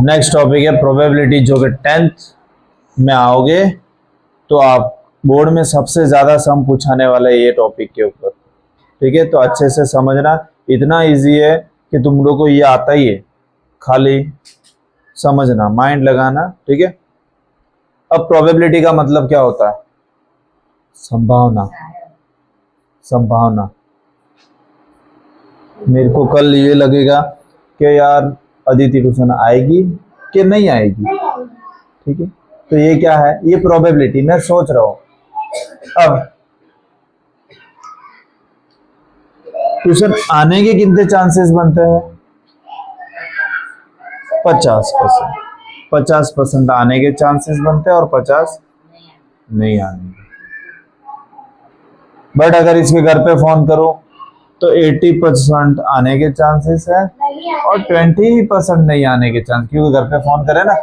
Next topic है probability, जो कि 10th में आओगे तो आप बोर्ड में सबसे ज्यादा सम पूछाने वाला है ये टॉपिक के ऊपर। ठीक है, तो अच्छे से समझना, इतना इजी है कि तुम लोग को ये आता ही है, खाली समझना, माइंड लगाना। ठीक है, अब प्रोबेबिलिटी का मतलब क्या होता है? संभावना। संभावना। मेरे को कल ये लगेगा कि यार अदिति ट्यूशन आएगी कि नहीं आएगी। ठीक है, तो ये क्या है? ये प्रोबेबिलिटी, मैं सोच रहा हूं। अब ट्यूशन आने के कितने चांसेस बनते हैं? 50%। 50% आने के चांसेस बनते हैं और 50 नहीं आने के। बट अगर इसके घर पे फोन करो तो 80% आने के चांसेस है और 20% नहीं आने के चांस, क्योंकि घर पे फोन करे ना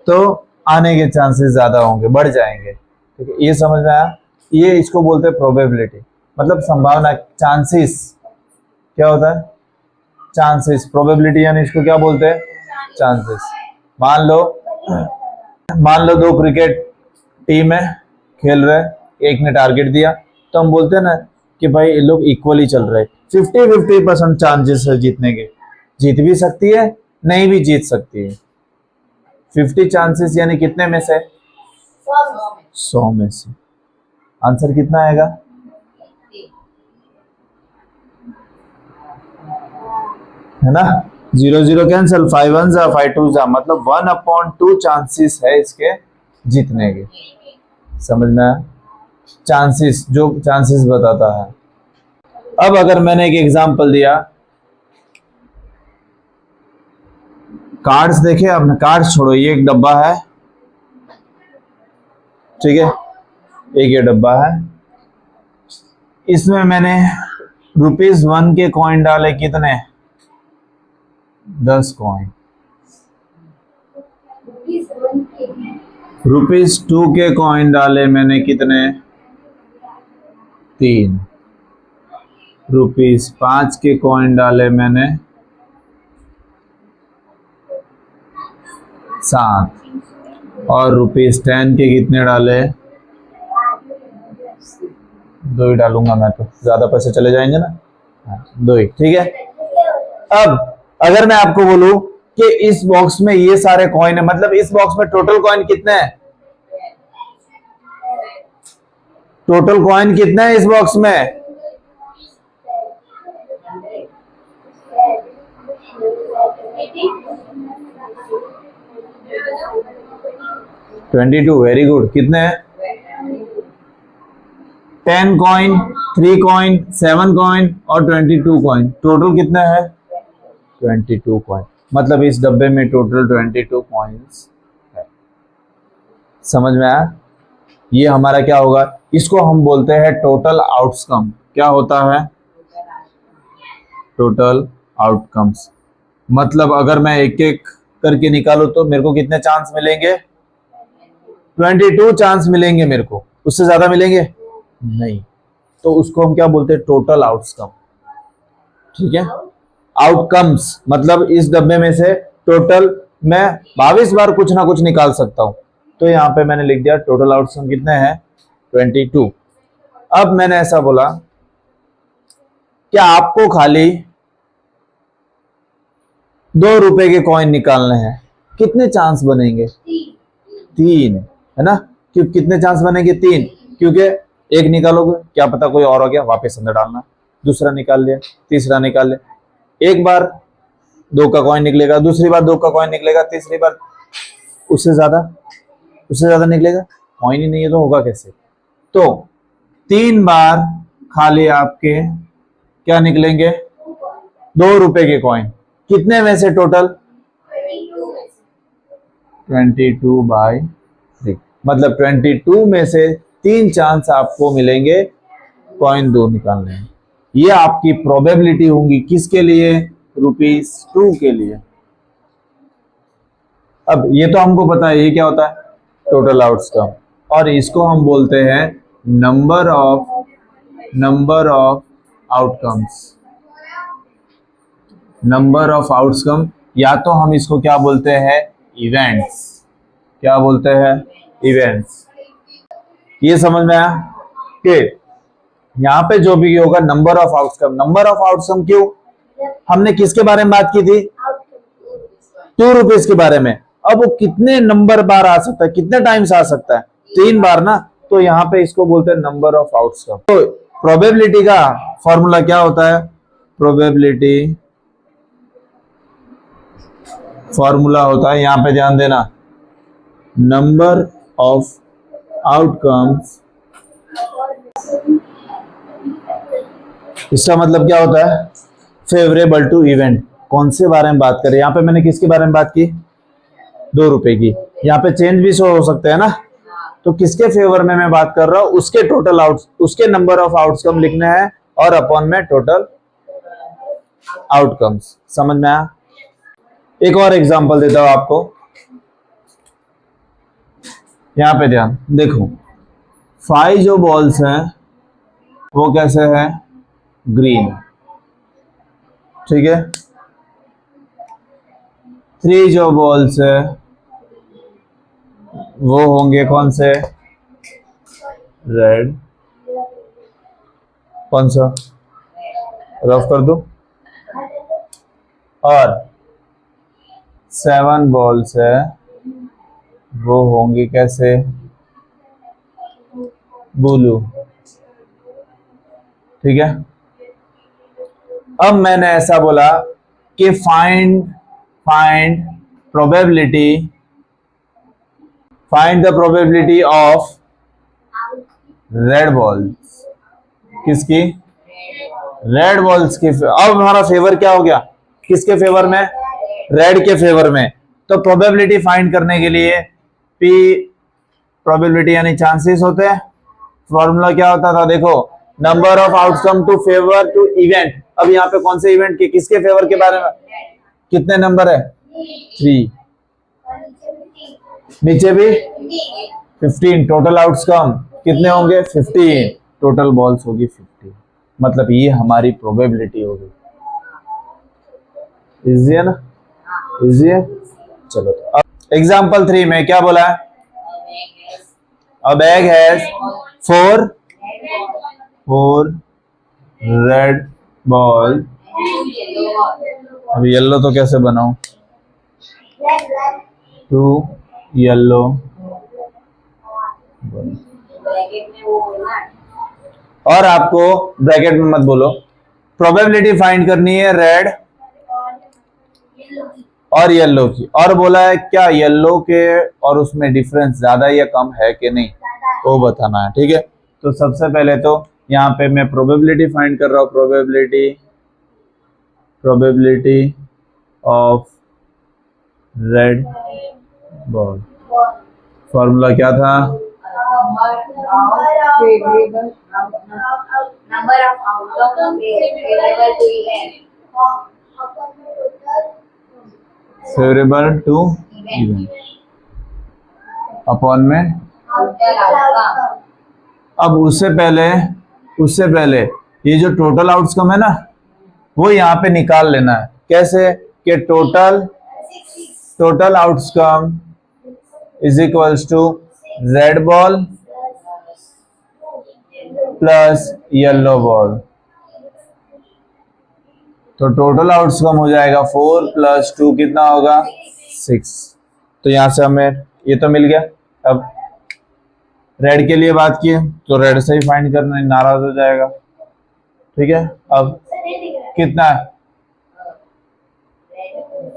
तो आने के चांसेस ज्यादा होंगे, बढ़ जाएंगे। ठीक है, ये समझ में आया? ये इसको बोलते हैं प्रोबेबिलिटी, मतलब संभावना, चांसेस। क्या होता है? चांसेस। प्रोबेबिलिटी यानी इसको क्या बोलते हैं? चांसेस। मान लो दो क्रिकेट टीम है, खेल रहे, एक ने टारगेट दिया, तो हम बोलते हैं ना कि भाई ये लोग इक्वली चल रहे, 50-50% चांसेस है जीतने के। जीत भी सकती है, नहीं भी जीत सकती है। 50 चांसेस यानी कितने में से? 100 में से। आंसर कितना आएगा? है ना, 0 0 कैंसिल, 5 1 जा, 5 2 जा, मतलब 1/2 चांसेस है इसके जीतने के। समझ में आया? चांसेस, जो चांसेस बताता है। अब अगर मैंने एक एग्जांपल दिया, कार्ड्स देखे आपने? कार्ड्स छोड़ो, ये एक डब्बा है, ठीक है, एक ये डब्बा है, इसमें मैंने ₹1 के कॉइन डाले, कितने? 10 कॉइन। ₹2 के कॉइन डाले मैंने, कितने? 3। ₹5 के कॉइन डाले मैंने, 7। और ₹10 के कितने डाले? 2 ही डालूंगा मैं, तो ज्यादा पैसे चले जाएंगे ना। 2 ही, ठीक है। अब अगर मैं आपको बोलूं कि इस बॉक्स में ये सारे कॉइन है, मतलब इस बॉक्स में टोटल कॉइन कितने हैं? टोटल कॉइन कितने हैं इस बॉक्स में? 22। Very good. कितने हैं? 10 कॉइन, 3 कॉइन, 7 कॉइन और 22 कॉइन। टोटल कितने हैं? 22 कॉइन। मतलब इस डब्बे में टोटल 22 कॉइन्स है। समझ में आया? ये हमारा क्या होगा? इसको हम बोलते हैं टोटल आउटकम। क्या होता है? Total outcomes. मतलब अगर मैं एक एक करके निकालू तो मेरे को कितने चांस मिलेंगे? 22 चांस मिलेंगे मेरे को, उससे ज्यादा मिलेंगे नहीं। तो उसको हम क्या बोलते हैं? Total outcome. ठीक है, आउटकम्स मतलब इस डब्बे में से टोटल मैं 22 बार कुछ ना कुछ निकाल सकता हूं। तो यहां पे मैंने लिख दिया टोटल आउटकम कितने हैं? 22। अब मैंने ऐसा बोला कि आपको खाली ₹2 के कॉइन निकालने हैं। कितने चांस बनेंगे? 3, है ना? कितने चांस बनेंगे? 3, क्योंकि एक निकालोगे, क्या पता कोई और हो गया, वापस अंदर डालना, दूसरा निकाल लिया, तीसरा निकाल लिया। एक बार 2 का कॉइन निकलेगा, दूसरी बार 2 का कॉइन निकलेगा, तीसरी बार उससे ज्यादा निकलेगा। कॉइन ही नहीं है तो होगा कैसे? तो 3 बार खाली आपके क्या निकलेंगे? ₹2 के कॉइन। कितने में से? टोटल 22/3। मतलब 22 में से 3 चांस आपको मिलेंगे कॉइन 2 निकालने में। ये आपकी प्रोबेबिलिटी होंगी। किसके लिए? ₹2 के लिए। अब ये तो हमको पता है ये क्या होता है? Total outcome. और इसको हम बोलते हैं number of outcomes. Number of outcome, या तो हम इसको क्या बोलते हैं, इवेंट्स। क्या बोलते हैं, इवेंट्स। ये समझ में आया कि यहाँ पे जो भी होगा number of outcome. Number of outcome क्यों, हमने किसके बारे में बात की थी, 2 रुपीज के बारे में। अब वो कितने नंबर बार आ सकता है, कितने टाइम्स आ सकता है, 3 बार ना, तो यहाँ पे इसको बोलते हैं नंबर ऑफ आउटकम। तो प्रोबेबिलिटी का फॉर्मूला क्या होता है, प्रोबेबिलिटी फॉर्मूला होता है, यहाँ पे ध्यान देना, नंबर ऑफ आउटकम्स। इसका मतलब क्या होता है, फेवरेबल टू इवेंट। कौन से बारे में बात करें, यहाँ पे मैंने किसके बारे में बात की, 2 रुपए की। यहाँ पे चेंज भी हो सकते हैं ना, तो किसके फेवर में मैं बात कर रहा हूं, उसके टोटल उसके नंबर ऑफ आउटकम लिखने हैं और अपॉन में टोटल आउटकम्स। समझ में आया। एक और एग्जांपल देता हूं आपको, यहाँ पे ध्यान देखो, 5 जो बॉल्स हैं वो कैसे हैं, ग्रीन, ठीक है। 3 जो बॉल्स है वो होंगे कौन से, रेड। कौन सा, रफ कर दो। और 7 बॉल्स है वो होंगे कैसे, ब्लू, ठीक है। अब मैंने ऐसा बोला कि find the probability of red balls. किसकी, रेड बॉल्स की। अब हमारा फेवर क्या हो गया, किसके फेवर में, रेड के फेवर में। तो प्रोबेबिलिटी फाइंड करने के लिए पी प्रोबेबिलिटी यानी चांसेस होते हैं। फॉर्मूला क्या होता था, देखो, number of outcome to favour to event. अब यहाँ पे कौन से इवेंट के, किसके फेवर के बारे में, कितने नंबर है, 3, नीचे भी 15। टोटल आउटकम कितने होंगे, 15। टोटल बॉल्स होगी 50। मतलब ये हमारी प्रोबेबिलिटी होगी। इजी है ना, इजी है। चलो अब एग्जाम्पल 3 में क्या बोला है, a bag has 4 red ball. अब येलो तो कैसे बनाऊं, 2 येलो। और आपको ब्रैकेट में मत बोलो, प्रोबेबिलिटी फाइंड करनी है रेड और येलो की। और बोला है क्या येलो के और उसमें डिफरेंस ज्यादा या कम है कि नहीं, वो बताना है, ठीक है। तो सबसे पहले तो यहाँ पे मैं प्रोबेबिलिटी फाइंड कर रहा हूँ, probability of red ball. Formula क्या था, फेवरेबल टू इवेंट अपॉन में। अब उससे पहले ये जो टोटल आउटकम है ना, वो यहाँ पे निकाल लेना है। कैसे कि total outcome is equals to red ball plus yellow ball. तो टोटल आउटकम हो जाएगा 4 + 2 कितना होगा, 6। तो यहां से हमें ये तो मिल गया। अब रेड के लिए बात की तो रेड से ही फाइंड करना, नाराज हो जाएगा, ठीक है। अब कितना है,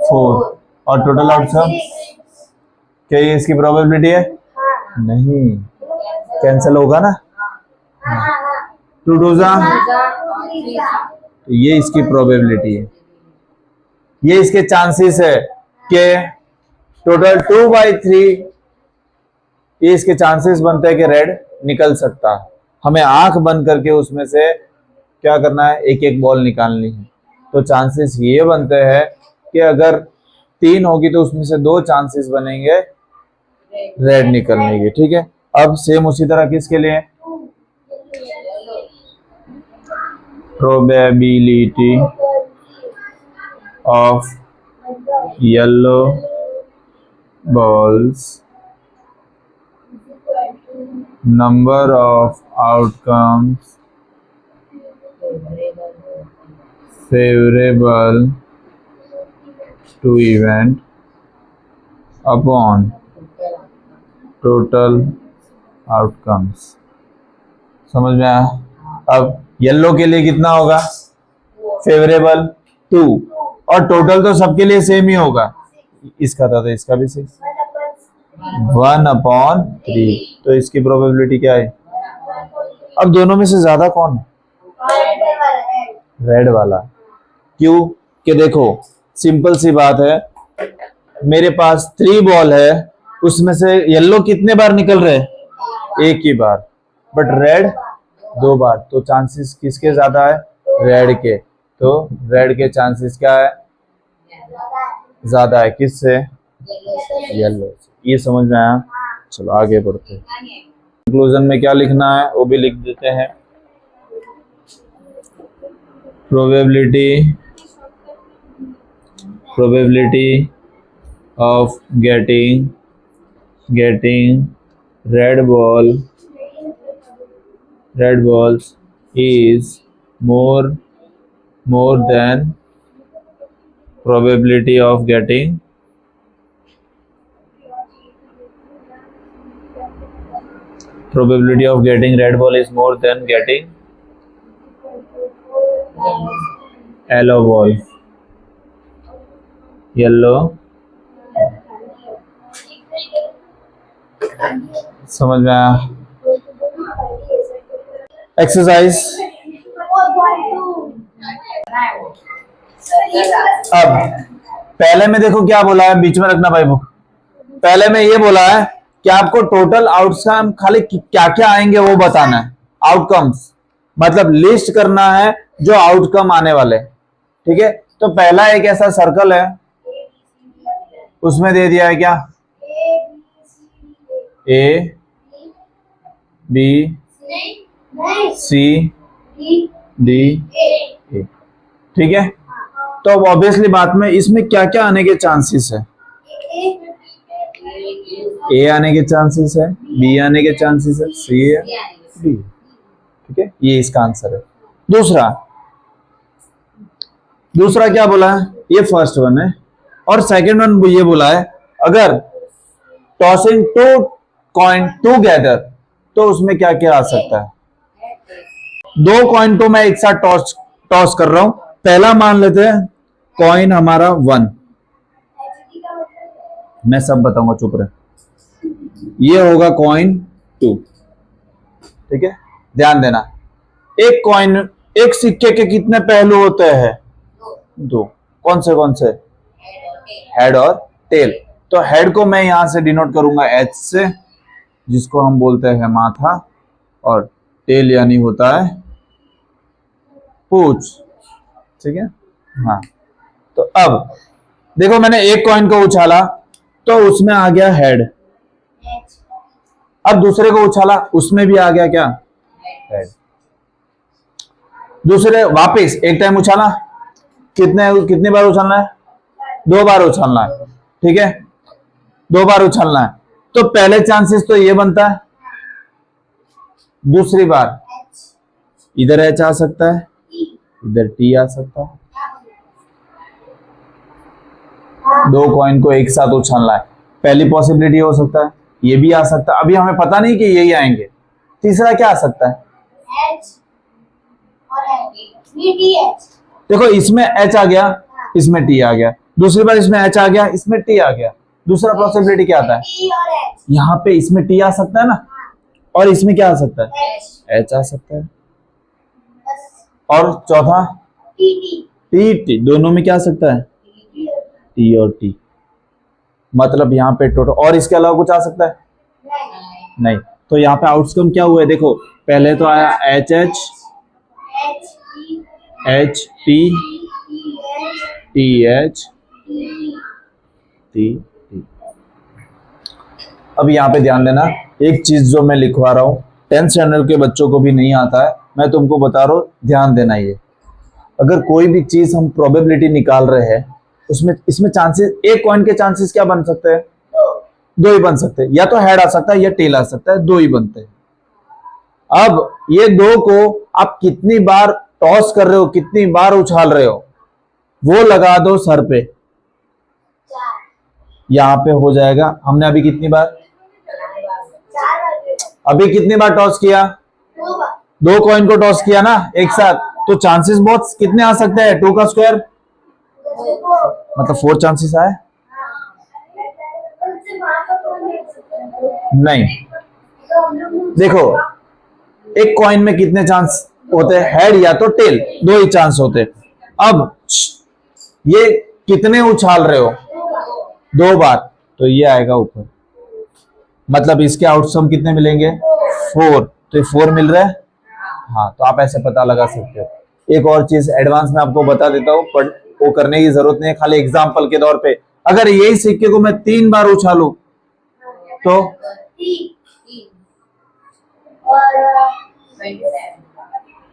4। और टोटल आउटकम क्या ये इसकी प्रोबेबिलिटी है, नहीं, कैंसिल होगा ना, 2 2 जा, तो ये इसकी प्रोबेबिलिटी है, ये इसके चांसेस है कि टोटल 2/3 ये इसके चांसेस बनते हैं कि रेड निकल सकता है। हमें आंख बंद करके उसमें से क्या करना है, एक एक बॉल निकालनी है। तो चांसेस ये बनते हैं कि अगर 3 होगी तो उसमें से 2 चांसेस बनेंगे रेड निकलने के, ठीक है। अब सेम उसी तरह किसके लिए, probability of yellow balls, number of outcomes favorable to event upon total outcomes। समझ में आया? अब येलो के लिए कितना होगा, फेवरेबल 2, और टोटल तो सबके लिए सेम ही होगा, इसका था तो इसका भी 6, 1/3। तो इसकी प्रोबेबिलिटी क्या है? अब दोनों में से ज्यादा कौन है? रेड वाला। क्यों? कि देखो सिंपल सी बात है, मेरे पास 3 बॉल है, उसमें से येलो कितने बार निकल रहे हैं? एक ही बार, बट रेड 2 बार, तो चांसेस किसके ज्यादा है? रेड के। तो रेड के चांसेस क्या है? ज्यादा है। किससे? येलो से। ये समझ में आया? चलो आगे बढ़ते हैं। कंक्लूजन में क्या लिखना है वो भी लिख देते हैं। Probability of getting red balls is more than probability of getting red ball is more than getting yellow ball। समझ में आया? एक्सरसाइज। अब पहले में देखो क्या बोला है, बीच में रखना भाई बुक। पहले में ये बोला है कि आपको टोटल आउटकम खाली क्या क्या आएंगे वो बताना है। आउटकम्स मतलब लिस्ट करना है जो आउटकम आने वाले, ठीक है। तो पहला एक ऐसा सर्कल है, उसमें दे दिया है क्या, A B C D A, ठीक है। तो अब ऑब्वियसली बात में इसमें क्या क्या आने के चांसेस है? ए आने के चांसेस है, बी आने के चांसेस है, सी है, डी, ठीक है। ये इसका आंसर है। दूसरा क्या बोला है? ये फर्स्ट वन है, और सेकंड वन ये बोला है अगर टॉसिंग 2 कॉइन टुगेदर तो उसमें क्या क्या आ सकता है। 2 कॉइन को मैं एक साथ टॉस कर रहा हूं। पहला मान लेते हैं कॉइन हमारा 1, मैं सब बताऊंगा, चुप रहे। ये होगा कॉइन 2, ठीक है। ध्यान देना, एक सिक्के के कितने पहलू होते हैं? 2। कौन से? हेड और टेल। तो हेड को मैं यहां से डिनोट करूंगा एच से, जिसको हम बोलते हैं माथा, और टेल यानी होता है पूंछ, ठीक है। हाँ, तो अब देखो मैंने एक कॉइन को उछाला तो उसमें आ गया हेड, अब दूसरे को उछाला उसमें भी आ गया क्या, हेड। दूसरे वापस एक टाइम उछाला, कितने बार उछालना है? 2 बार उछालना है, ठीक है। 2 बार उछालना है, तो पहले चांसेस तो ये बनता है, दूसरी बार इधर एच आ सकता है, इधर टी आ सकता है। 2 कॉइन को एक साथ उछालना है, पहली पॉसिबिलिटी हो सकता है, ये भी आ सकता है, अभी हमें पता नहीं कि यही आएंगे। तीसरा क्या आ सकता है? देखो इसमें एच आ गया, इसमें टी आ गया, दूसरी बार इसमें एच आ गया, इसमें टी आ गया। दूसरा पॉसिबिलिटी क्या आता है? यहाँ पे इसमें टी आ सकता है ना, और इसमें क्या आ सकता है? एच आ सकता है। और चौथा टी, दोनों में क्या आ सकता है? टी और टी। मतलब यहाँ पे टोटल, और इसके अलावा कुछ आ सकता है? नहीं। तो यहाँ पे आउटकम क्या हुआ है? देखो पहले तो आया H H, H T, T H, T T. अब यहाँ पे ध्यान देना, एक चीज जो मैं लिखवा रहा हूँ 10th स्टैंडर्ड के बच्चों को भी नहीं आता है, मैं तुमको बता रहा हूँ, ध्यान देना। ये अगर कोई भी चीज हम प्रोबेबिलिटी निकाल रहे हैं, उसमें इसमें चांसेस, एक कॉइन के चांसेस क्या बन सकते हैं? दो ही बन सकते हैं, या तो हेड आ सकता है या टेल आ सकता है, दो ही बनते हैं। अब ये दो को आप कितनी बार टॉस कर रहे हो, कितनी बार उछाल रहे हो, वो लगा दो सर पे, यहां पे हो जाएगा। हमने अभी कितनी बार, अभी कितनी बार टॉस किया? दो कॉइन को टॉस किया ना एक साथ, तो चांसेस बहुत कितने आ सकते हैं? 2 का स्क्वायर मतलब 4 चांसेस आए। नहीं, देखो एक कॉइन में कितने चांस होते हैं? हेड या तो टेल, दो ही चांस होते हैं। अब ये कितने उछाल रहे हो? 2 बार, तो ये आएगा ऊपर, मतलब इसके आउटसम कितने मिलेंगे? 4, तो ये 4 मिल रहा है। हाँ, तो आप ऐसे पता लगा सकते हो। एक और चीज एडवांस में आपको बता देता हूँ, पर वो करने की जरूरत नहीं है, खाली एग्जांपल के तौर पे। अगर यही सिक्के को मैं 3 बार उछालू तो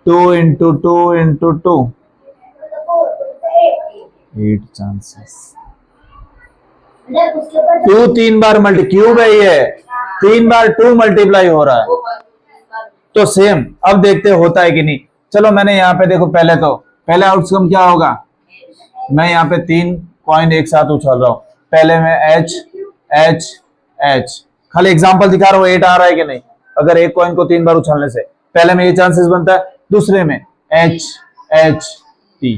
2 इंटू 2 इंटू 2, 8 चांसेस। 2 3 बार मल्टी, क्यूब है ये, 3 बार 2 मल्टीप्लाई हो रहा है, तो सेम। अब देखते होता है कि नहीं। चलो मैंने यहाँ पे देखो, पहले आउटकम क्या होगा? मैं यहाँ पे 3 कॉइन एक साथ उछाल रहा हूं। पहले में एच एच एच, खाली एग्जांपल दिखा रहा हूँ 8 आ रहा है कि नहीं। अगर एक कॉइन को 3 बार उछालने से पहले में ये चांसेस बनता है, दूसरे में एच एच टी,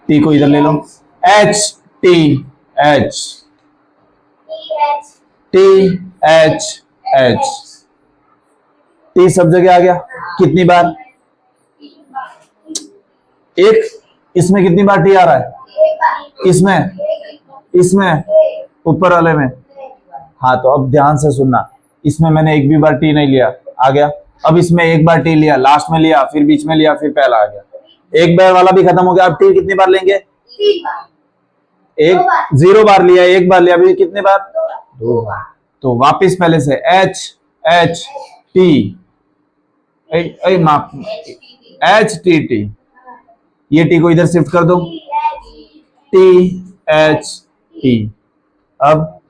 टी को इधर ले लो, H T H T H H, T सब जगह आ गया। कितनी बार? एक, इसमें कितनी बार टी आ रहा है? इसमें ऊपर वाले में। हाँ, तो अब ध्यान से सुनना, इसमें मैंने एक भी बार टी नहीं लिया, आ गया। अब इसमें एक बार टी लिया, लास्ट में लिया, फिर बीच में लिया, फिर पहला आ गया। एक बार वाला भी खत्म हो गया। अब टी कितनी बार लेंगे? एक 0 बार लिया, एक बार लिया, अभी कितने बार? 2 बार। तो वापिस पहले से एच एच टी, माफ, एच टी टी, ये टी को इधर शिफ्ट कर दो, टी एच टी, अब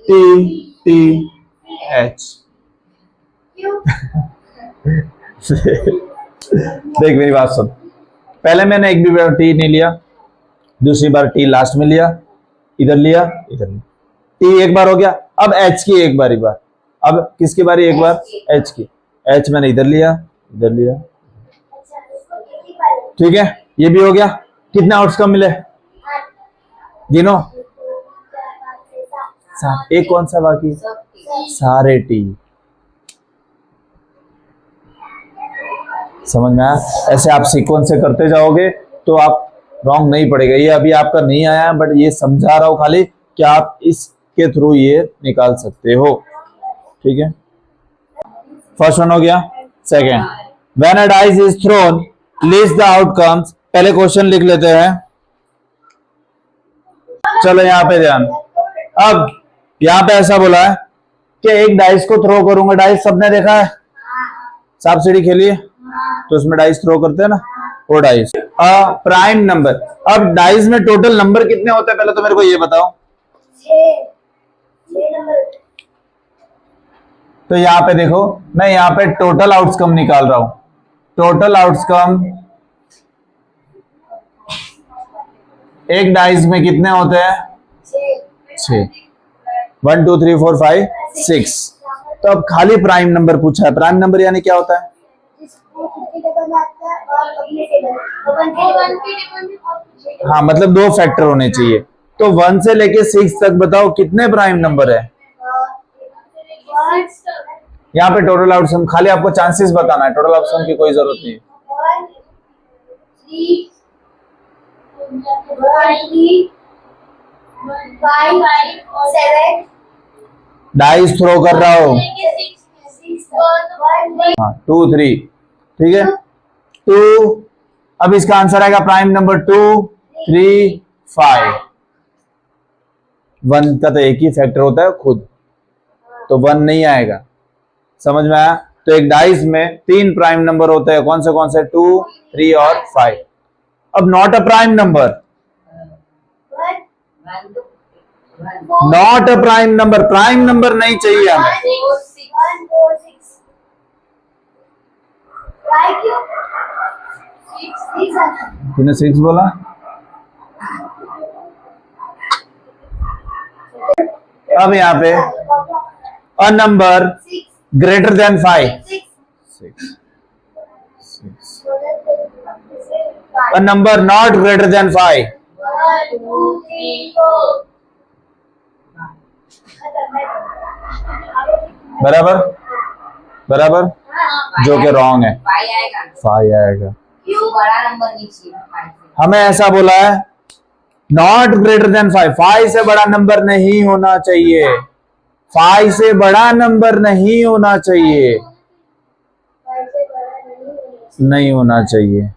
टी टी एच। देख मेरी बात सुन, पहले मैंने एक भी बार टी नहीं लिया, दूसरी बार टी लास्ट में लिया, इधर लिया, इधर लिया, टी एक बार हो गया। अब एच की एक बारी बार, अब किसकी बारी? एक बार एच की, एच मैंने इधर लिया, इधर लिया, ठीक है, ये भी हो गया। कितने आउटकम मिले गिनो? एक कौन सा बाकी? सारे टी। समझ में आया? ऐसे आप सीक्वेंस से करते जाओगे तो आप रॉन्ग नहीं पड़ेगा। ये अभी आपका नहीं आया, बट ये समझा रहा हूं खाली कि आप इसके थ्रू ये निकाल सकते हो, ठीक है। फर्स्ट वन हो गया। Second, when a dice is throne list the outcomes. पहले क्वेश्चन लिख लेते हैं। चलो यहाँ पे ध्यान। अब यहाँ पे ऐसा बोला है कि एक डाइस को थ्रो करूंगा। डाइस सबने देखा है, सांप सीढ़ी खेलिए तो उसमें डाइस थ्रो करते हैं ना, वो डाइस। Prime number. अब डाइस में टोटल नंबर कितने होते हैं पहले तो मेरे को ये बताओ। 6 नंबर। तो यहाँ पे देखो, मैं यहाँ पे टोटल आउटकम निकाल रहा हूं। टोटल आउटकम एक डाइस में कितने होते हैं? 6। 1 2 3 4 5 6। तो अब खाली प्राइम नंबर पूछा है। प्राइम नंबर यानी क्या होता है? हाँ, मतलब 2 फैक्टर होने चाहिए। तो 1 से लेके 6 तक बताओ कितने प्राइम नंबर है। यहाँ पे टोटल आउटकम, खाली आपको चांसेस बताना है, टोटल आउटकम की कोई जरूरत नहीं है। 5 7 डाइस थ्रो कर रहा हूं। हाँ, 2 3, ठीक है 2। अब इसका आंसर आएगा प्राइम नंबर 2 3 5। 1 का तो एक ही फैक्टर होता है खुद, तो 1 नहीं आएगा। समझ में आया? तो एक डाइस में 3 प्राइम नंबर होते हैं, कौन से 2, 3 और 5। अब not a prime number, not a prime number, prime number नहीं चाहिए हमें। 1 4 6 Why क्यों? 6 तूने 6 बोला? अब यहाँ पे a number greater than 5, 6, a number not greater than 5, 1 2 3 4 बराबर बराबर, जो कि रॉन्ग है। 5 आएगा, 5 आएगा। क्यों? बड़ा नंबर नहीं चाहिए 5 से। हमें ऐसा बोला है नॉट ग्रेटर देन 5, 5 से बड़ा नंबर नहीं होना चाहिए, 5 से बड़ा नंबर नहीं होना चाहिए, नहीं होना चाहिए।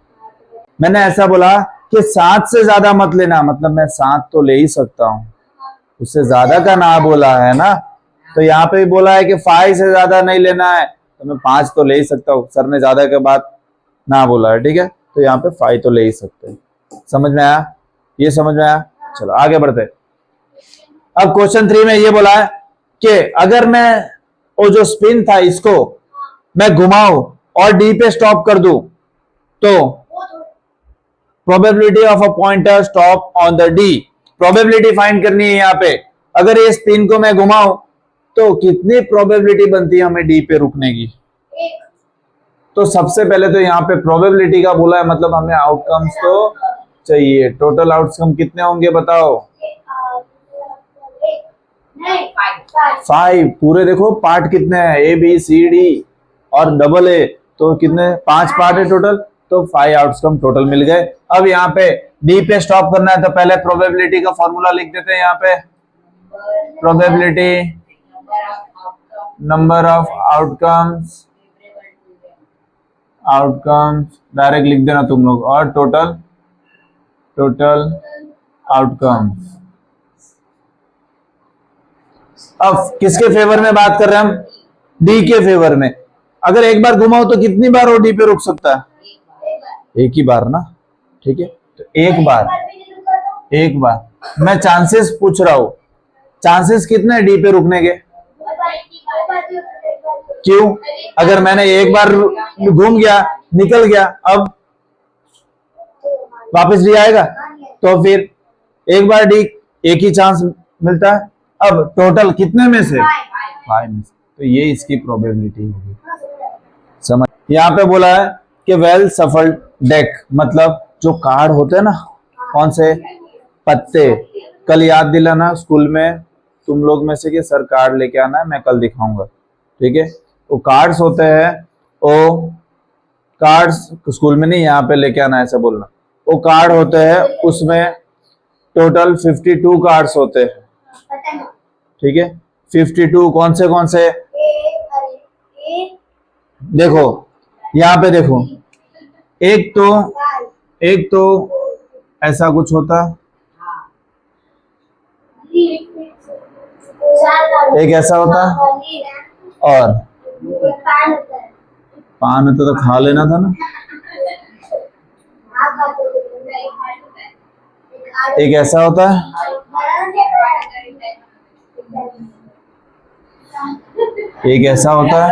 मैंने ऐसा बोला कि 7 से ज्यादा मत लेना, मतलब मैं 7 तो ले ही सकता हूं, उससे ज्यादा का ना बोला है ना। तो यहाँ पे भी बोला है कि 5 से ज्यादा नहीं लेना है, तो मैं 5 तो ले ही सकता हूँ, सर ने ज्यादा के बाद ना बोला है, ठीक है। तो यहाँ पे 5 तो ले ही सकते हैं। समझ में आया? ये समझ में आया? चलो आगे बढ़ते। अब क्वेश्चन 3 में ये बोला है कि अगर मैं वो जो स्पिन था इसको मैं घुमाऊं और डी पे स्टॉप कर दूं, तो probability of a pointer stop on the D, probability find करनी है यहाँ पे। अगर ये स्पिन को मैं घुमाऊं तो कितनी प्रोबेबिलिटी बनती है हमें डी पे रुकने की? तो सबसे पहले तो यहाँ पे प्रोबेबिलिटी का बोला है, मतलब हमें आउटकम्स तो चाहिए। टोटल आउटकम कितने होंगे बताओ? 5। पूरे देखो पार्ट कितने हैं, ए बी सी डी और डबल ए, तो कितने? 5 पार्ट है टोटल, तो 5 आउटकम टोटल मिल गए। अब यहाँ पे डी पे स्टॉप करना है तो पहले प्रोबेबिलिटी का फॉर्मूला लिख देते हैं। यहाँ पे probability number of outcomes, outcomes direct लिख देना तुम लोग, और टोटल आउटकम्स। अब किसके फेवर में बात कर रहे हैं हम? डी के फेवर में। अगर एक बार घुमाओ तो कितनी बार वो डी पे रुक सकता है? एक ही बार ना, ठीक है। तो एक बार मैं चांसेस पूछ रहा हूं, चांसेस कितने हैं डी पे रुकने के? क्यों? अगर मैंने एक बार घूम गया, निकल गया, अब वापस डी आएगा, तो फिर एक बार डी, एक ही चांस मिलता है। अब टोटल कितने में से? 5 में से, तो ये इसकी प्रोबेबिलिटी होगी। समझ? यहाँ पे बोला है कि वेल सफल्ड डेक, मतलब जो कार्ड होते हैं ना, कौन से? पत्ते। कल याद दिलाना स्कूल में तुम लोग में से कि सर कार्ड लेके आना है, मैं कल दिखाऊंगा, ठीक है। वो कार्ड्स होते हैं, वो कार्ड्स स्कूल में नहीं, यहाँ पे लेके आना, ऐसा बोलना। वो कार्ड होते हैं, उसमें टोटल 52 कार्ड्स होते हैं, ठीक है। 52 कौन से? देखो यहाँ पे देखो, एक तो ऐसा कुछ होता, एक ऐसा होता, और पान होता तो खा लेना था ना। एक ऐसा होता है, एक ऐसा होता है,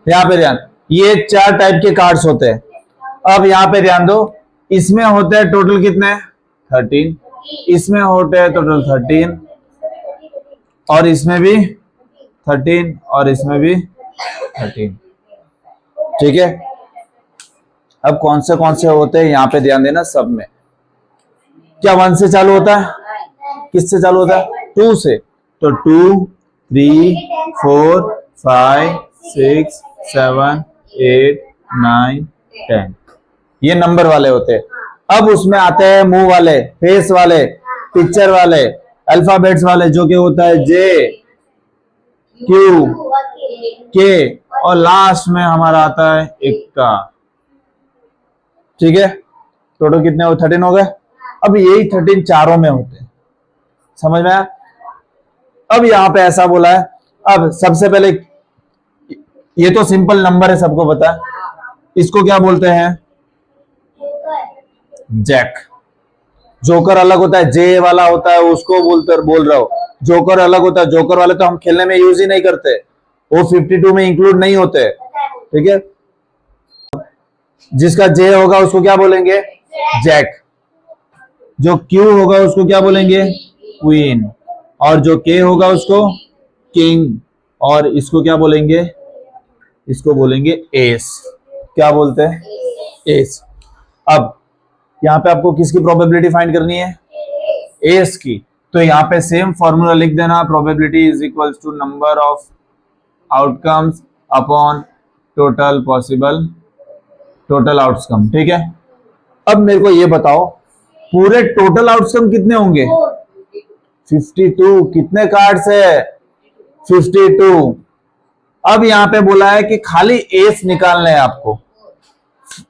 यहाँ पे ध्यान, ये 4 टाइप के कार्ड्स होते हैं। अब यहाँ पे ध्यान दो, इसमें होते हैं टोटल कितने? 13, इसमें होते हैं टोटल 13, और इसमें भी 13, और इसमें भी 13, ठीक है। अब कौन से होते हैं यहाँ पे ध्यान देना, सब में। क्या 1 से चालू होता है? किससे चालू होता है? 2 से। तो 2, 3, 4, 5, 6, 7, 8, 9, 10, ये नंबर वाले होते हैं। अब उसमें आते हैं मुंह वाले, फेस वाले, पिक्चर वाले, अल्फाबेट्स वाले, जो कि होता है जे, क्यू, Okay. के, और लास्ट में हमारा आता है इक्का। ठीक है, टोटल कितने हो, 13 हो गए। अब यही 13 चारों में होते हैं, समझ में आया। अब यहां पे ऐसा बोला है, अब सबसे पहले ये तो सिंपल नंबर है, सबको पता है, इसको क्या बोलते हैं, जैक। जोकर अलग होता है, जे वाला होता है, उसको बोल रहा हो। जोकर अलग होता है, जोकर वाले तो हम खेलने में यूज ही नहीं करते, वो 52 में इंक्लूड नहीं होते। ठीक है, जिसका जे होगा उसको क्या बोलेंगे, जैक। जो क्यू होगा उसको क्या बोलेंगे, क्वीन। और जो के होगा उसको किंग। और इसको क्या बोलेंगे, इसको बोलेंगे एस। क्या बोलते हैं, एस। अब यहां पे आपको किसकी प्रोबेबिलिटी फाइंड करनी है, एस की। तो यहां पे सेम फॉर्मूला लिख देना, probability is equals to number of outcomes upon total possible total outcome. ठीक है, अब मेरे को ये बताओ पूरे टोटल आउटकम कितने होंगे, 52। कितने कार्ड्स है, 52। अब यहां पे बोला है कि खाली एस निकालना है आपको,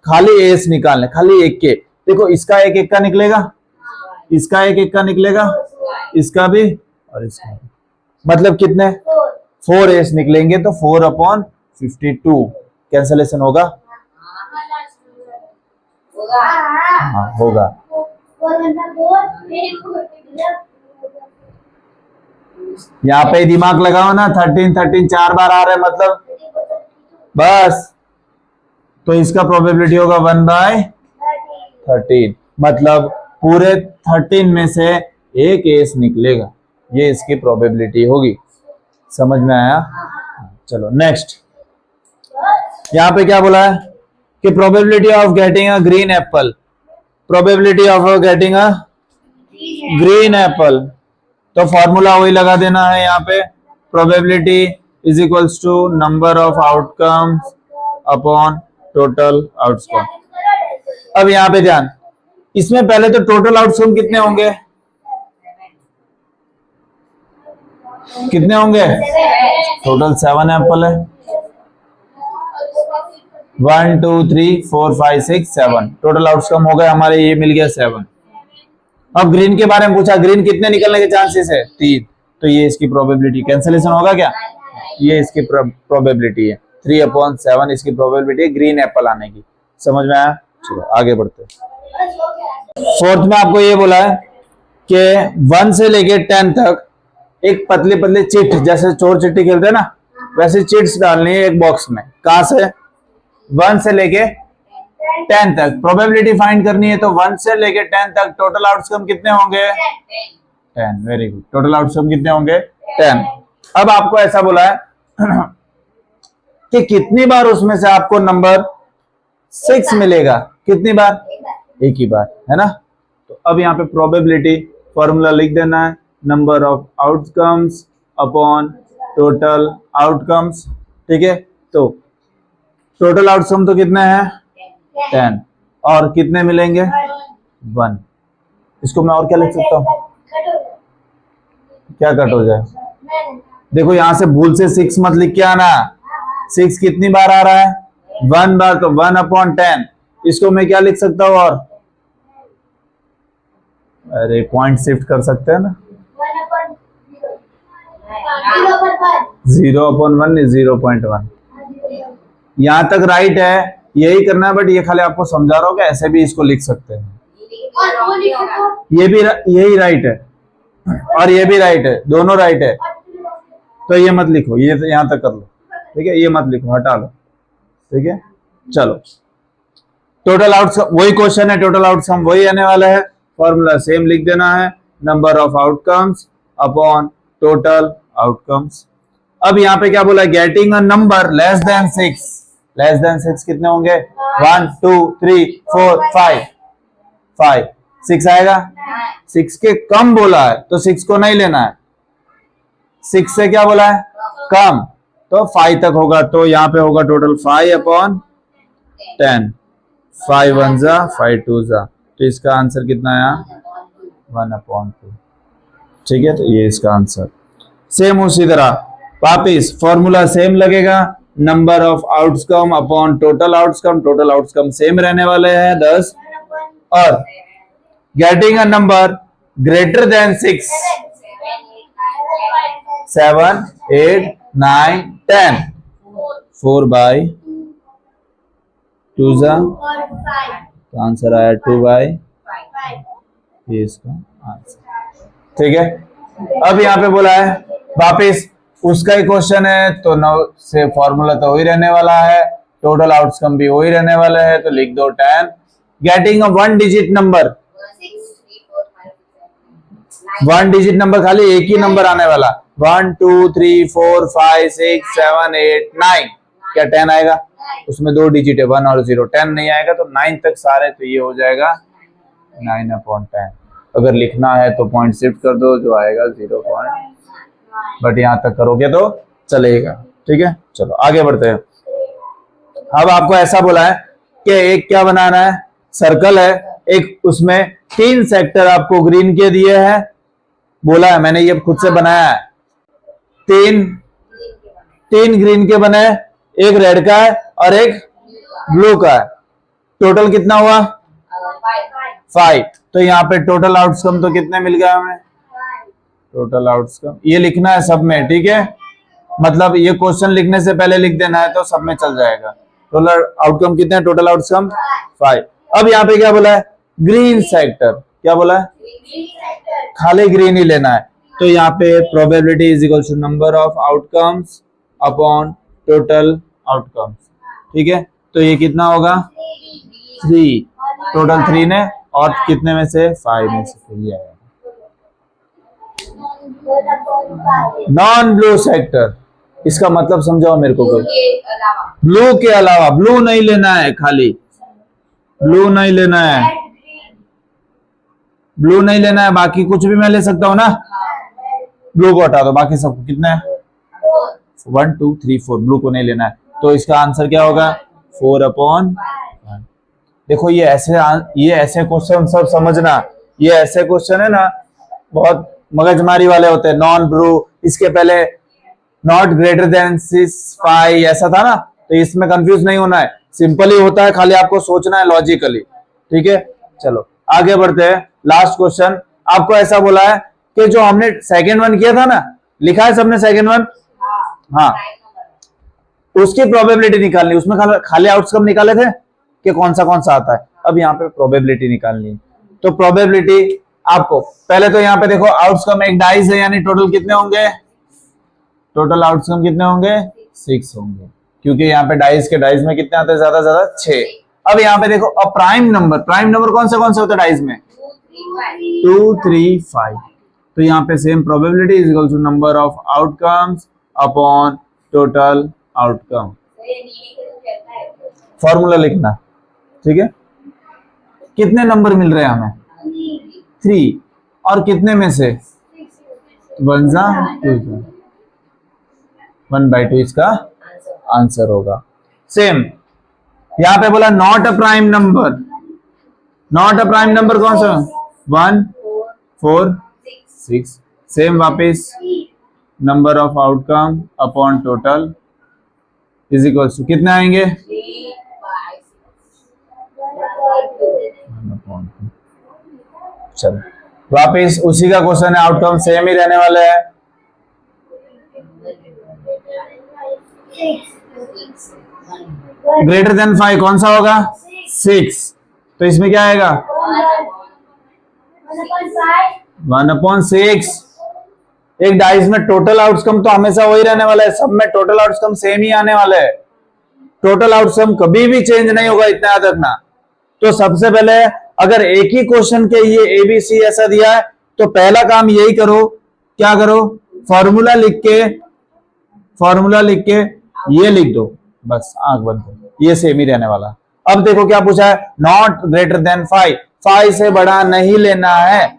खाली एस निकालना है, खाली एक के। देखो इसका एक एक का निकलेगा, इसका एक एक का निकलेगा, इसका भी और इसका भी। मतलब कितने, 4 एस निकलेंगे। तो 4/52 कैंसलेशन होगा, हाँ होगा। यहाँ पे दिमाग लगाओ ना, 13 4 बार आ रहा है, मतलब बस। तो इसका प्रोबेबिलिटी होगा 1/13, मतलब पूरे 13 में से एक एस निकलेगा, ये इसकी प्रोबेबिलिटी होगी। समझ में आया। चलो नेक्स्ट, यहाँ पे क्या बोला है कि probability of getting a green apple, probability of getting a green apple. तो फॉर्मूला वही लगा देना है यहाँ पे, probability is equals to number of outcomes upon total outcome. अब यहाँ पे ध्यान, इसमें पहले तो टोटल आउटकम कितने होंगे, कितने होंगे, टोटल 7 एप्पल है, 1 2 3 4 5 6 7 टोटल आउटकम हो गए हमारे, ये मिल गया 7। अब ग्रीन के बारे में पूछा, ग्रीन कितने निकलने के चांसेस है, 3। तो ये इसकी प्रोबेबिलिटी, कैंसिलेशन होगा क्या, ये इसकी प्रोबेबिलिटी है, 3/7 इसकी प्रोबेबिलिटी है ग्रीन एप्पल आने की। समझ में आया। चलो आगे बढ़ते हैं। फोर्थ में आपको ये बोला है कि 1 से लेके 10 तक एक पतले पतले चिट, जैसे चोर चिट्ठी खेलते हैं ना, वैसे चिट्स डालनी है एक बॉक्स में। कहां से, 1 से लेके 10 तक प्रोबेबिलिटी फाइंड करनी है। तो 1 से लेके 10 तक टोटल आउटकम कितने होंगे, 10। वेरी गुड, टोटल आउटकम कितने होंगे, 10। अब आपको ऐसा बोला है कि कितनी बार उसमें से आपको नंबर 6 मिलेगा, कितनी बार, एक ही बार, है ना। तो अब यहाँ पे प्रोबेबिलिटी फॉर्मूला लिख देना है, number of outcomes upon total outcomes. ठीक है, तो टोटल आउटकम तो कितने हैं, 10, और कितने मिलेंगे, 1। इसको मैं और क्या लिख सकता हूँ, क्या कट हो जाए, देखो यहां से भूल से 6 मत लिख के आना। 6 कितनी बार आ रहा है, 1 बार, तो 1/10। इसको मैं क्या लिख सकता हूँ, और अरे पॉइंट शिफ्ट कर सकते हैं ना, 0/1 is 0.1। यहां तक राइट है, यही करना है, बट ये खाली आपको समझा रहा हूँ कि ऐसे भी इसको लिख सकते हैं। ये भी यही राइट है और ये भी राइट है, दोनों राइट है। तो ये मत लिखो, ये यहां तक कर लो, ठीक है, ये मत लिखो, हटा लो, ठीक है। चलो टोटल आउटकम वही क्वेश्चन है, टोटल आउटकम वही आने वाला है, फॉर्मूला सेम लिख देना है, number of outcomes upon total outcomes. अब यहाँ पे क्या बोला, getting a number less than 6। Less than 6 कितने होंगे, 1 2 3 4 5 5 6 आएगा। 6 के कम बोला है तो 6 को नहीं लेना है, 6 से क्या बोला है, कम, तो 5 तक होगा। तो यहाँ पे होगा टोटल 5/10, 5 1 जा 5 2 जा, तो इसका आंसर कितना आया, 1/2। ठीक है, तो ये इसका आंसर। सेम उसी तरह वापिस फॉर्मूला सेम लगेगा, number of outcome upon total outcome same रहने वाले हैं 10, और getting a number greater than 6, 7, 8, 9, 10, 4/2 तो आंसर आया 2/5, ये इसका आंसर। ठीक है, अब यहाँ पे बोला है वापिस उसका ही क्वेश्चन है, तो 9 से फॉर्मूला तो वही रहने वाला है, टोटल आउटकम भी वही रहने वाला है, तो लिख दो 10। Getting a 1 digit number, 1 digit number खाली एक ही नंबर आने वाला, 1 2 3 4 5 6 7 8 9, क्या 10 आएगा? उसमें 2 डिजिट है 1 और 0, 10 नहीं आएगा, तो 9 तक सारे, तो ये हो जाएगा 9/10। अगर लिखना है तो पॉइंट शिफ्ट कर दो, जो आएगा 0 पॉइंट, बट यहां तक करोगे तो चलेगा। ठीक है, चलो आगे बढ़ते हैं। अब आपको ऐसा बोला है कि एक क्या बनाना है, सर्कल है, एक उसमें 3 सेक्टर आपको ग्रीन के दिए हैं, बोला है मैंने ये खुद से बनाया है, 3 ग्रीन के बने, एक रेड का है और एक ब्लू का है, टोटल कितना हुआ 5। तो यहाँ पे टोटल आउटकम तो कितने मिल गया हमें, टोटल आउटकम ये लिखना है सब में। ठीक है, मतलब ये क्वेश्चन लिखने से पहले लिख देना है, तो सब में चल जाएगा। टोटल आउटकम कितने हैं, टोटल आउटकम 5। अब यहाँ पे क्या बोला है, ग्रीन सेक्टर, क्या बोला है, खाली ग्रीन ही लेना है, तो यहाँ पे probability is equal to number of outcomes upon total outcomes. ठीक है, तो ये कितना होगा 3, टोटल 3 ने, और कितने में से 5 में से, तो ये आएगा नॉन ब्लू सेक्टर। इसका मतलब समझाओ मेरे को कोई, ब्लू के अलावा, ब्लू नहीं लेना है, खाली ब्लू नहीं लेना है, ब्लू नहीं लेना है, बाकी कुछ भी मैं ले सकता हूँ ना, ब्लू को हटा दो, बाकी सबको कितना है 1 2 3 4, ब्लू को नहीं लेना है, तो इसका आंसर क्या होगा 4/1। देखो ये ऐसे क्वेश्चन सब समझना, ये ऐसे क्वेश्चन है ना बहुत मगजमारी वाले होते हैं। नॉन ब्लू, इसके पहले नॉट ग्रेटर देन 6 5 ऐसा था ना, तो इसमें कंफ्यूज नहीं होना है, सिंपल ही होता है, खाली आपको सोचना है लॉजिकली। ठीक है, चलो आगे बढ़ते हैं। लास्ट क्वेश्चन आपको ऐसा बोला है कि जो हमने सेकंड वन किया था ना, लिखा है सबने सेकंड वन, हाँ, उसकी प्रोबेबिलिटी निकालनी, उसमें खाली आउटकम निकाले थे कि कौन सा आता है, अब यहाँ पे प्रोबेबिलिटी निकालनी है। तो प्रोबेबिलिटी आपको पहले तो यहाँ पे देखो, आउटकम एक डाइस है, यानी टोटल कितने होंगे, टोटल आउटकम कितने होंगे 6 होंगे, क्योंकि यहाँ पे डाइस में कितने आते हैं, ज्यादा 6। अब यहाँ पे देखो प्राइम नंबर कौन से होते हैं डाइस में, 2 3 5, तो यहाँ पे same probability is equal to number of outcomes upon total outcome. Formula लिखना, ठीक है, कितने नंबर मिल रहे हैं हमें 3, और कितने में से 1/2 इसका आंसर होगा। सेम यहाँ पे बोला नॉट अ प्राइम नंबर, कौन सा 1 4 6, सेम वापिस number of outcome upon total is equal to कितने आएंगे, चलो वापिस उसी का क्वेश्चन है, आउटकम सेम ही रहने वाले हैं। ग्रेटर देन 5 कौन सा होगा 6, तो इसमें क्या आएगा 1/6। एक डाइस में टोटल आउटकम तो हमेशा वही रहने वाला है, सब में टोटल आउटकम सेम ही आने वाले हैं, टोटल आउटकम कभी भी चेंज नहीं होगा, इतना याद रखना। तो सबसे पहले अगर एक ही क्वेश्चन के ये ABC ऐसा दिया है, तो पहला काम यही करो, क्या करो, फॉर्मूला लिख के ये लिख दो, बस आंख बंद करो, ये सेम ही रहने वाला। अब देखो क्या पूछा है, नॉट ग्रेटर देन 5 से बड़ा नहीं लेना है।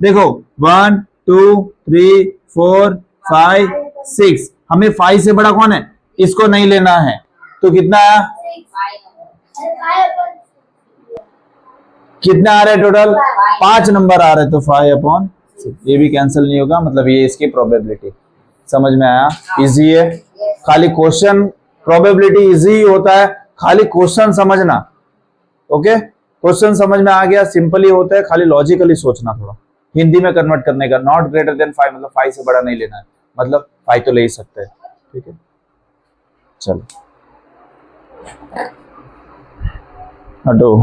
देखो 1 2 3 4 5 6, हमें 5 से बड़ा कौन है, इसको नहीं लेना है, तो कितना आया, कितने आ रहे टोटल 5 नंबर आ रहे, तो 5/6, ये भी कैंसिल नहीं होगा, मतलब ये इसकी प्रोबेबिलिटी समझ में आया? इजी है, खाली क्वेश्चन प्रोबेबिलिटी इजी होता है, खाली क्वेश्चन समझना। ओके, क्वेश्चन समझ में आ गया, सिंपली होता है, खाली लॉजिकली सोचना थोड़ा, हिंदी में कन्वर्ट करने का। नॉट ग्रेटर देन 5 मतलब 5 से बड़ा नहीं लेना है, मतलब 5 तो ले ही सकते हैं। ठीक है, चलो हटो।